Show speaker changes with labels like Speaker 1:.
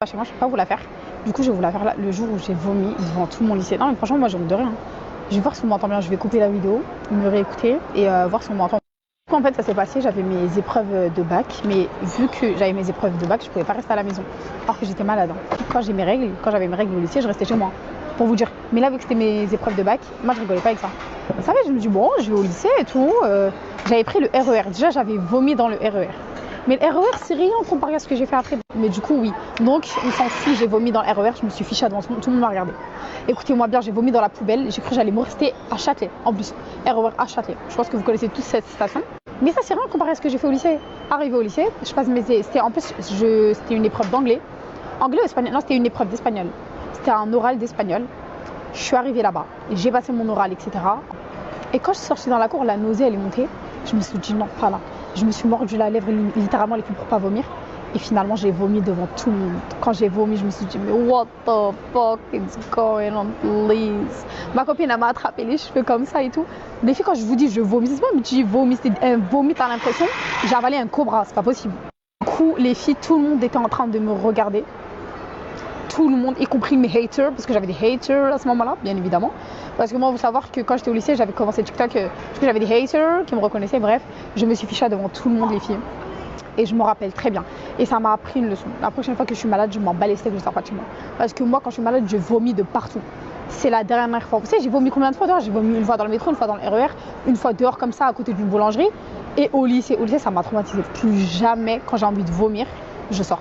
Speaker 1: Chez moi, je peux pas vous la faire. Du coup, je vais vous la faire là, le jour où j'ai vomi devant tout mon lycée. Non, mais franchement, moi, j'ai honte de rien. Je vais voir si on m'entend bien. Je vais couper la vidéo, me réécouter et voir si on m'entend. En fait, ça s'est passé, j'avais mes épreuves de bac, mais vu que j'avais mes épreuves de bac, je pouvais pas rester à la maison, alors que j'étais malade. Quand j'avais mes règles au lycée, je restais chez moi, pour vous dire. Mais là, vu que c'était mes épreuves de bac, moi, je rigolais pas avec ça. Vous savez, je me dis, bon, je vais au lycée et tout. J'avais pris le RER. Déjà, j'avais vomi dans le RER. Mais le RER, c'est rien comparé à ce que j'ai fait après. Mais du coup, oui. Donc, on s'en fout, j'ai vomi dans le RER, je me suis fichée devant tout le monde m'a regardé. Écoutez-moi bien, j'ai vomi dans la poubelle, j'ai cru que j'allais me rester à Châtelet. En plus, RER à Châtelet. Je pense que vous connaissez tous cette station. Mais ça, c'est rien comparé à ce que j'ai fait au lycée. Arrivé au lycée, je passe c'était en plus, c'était une épreuve d'anglais. Anglais ou espagnol? Non, c'était une épreuve d'espagnol. C'était un oral d'espagnol. Je suis arrivée là-bas, j'ai passé mon oral, etc. Et quand je suis sortie dans la cour, la nausée, elle est montée. Je me suis dit non, pas là. Je me suis mordu la lèvre littéralement les pour pas vomir. Et finalement, j'ai vomi devant tout le monde. Quand j'ai vomi, je me suis dit, mais what the fuck is going on, please? Ma copine, elle m'a attrapé les cheveux comme ça et tout. Les filles, quand je vous dis je vomis, c'est pas mais tu vomis, c'est un vomi, t'as l'impression j'ai avalé un cobra, c'est pas possible. Du coup, les filles, tout le monde était en train de me regarder. Tout le monde, y compris mes haters, parce que j'avais des haters à ce moment-là, bien évidemment. Parce que moi, il faut savoir que quand j'étais au lycée, j'avais commencé TikTok, parce que j'avais des haters qui me reconnaissaient, bref. Je me suis fichée devant tout le monde, les filles. Et je me rappelle très bien. Et ça m'a appris une leçon. La prochaine fois que je suis malade, je m'en bats les steaks, je sors pas de chez moi. Parce que moi, quand je suis malade, je vomis de partout. C'est la dernière fois. Vous savez, j'ai vomi combien de fois dehors? J'ai vomi une fois dans le métro, une fois dans le RER, une fois dehors comme ça, à côté d'une boulangerie. Et au lycée, ça m'a traumatisée. Plus jamais, quand j'ai envie de vomir, je sors.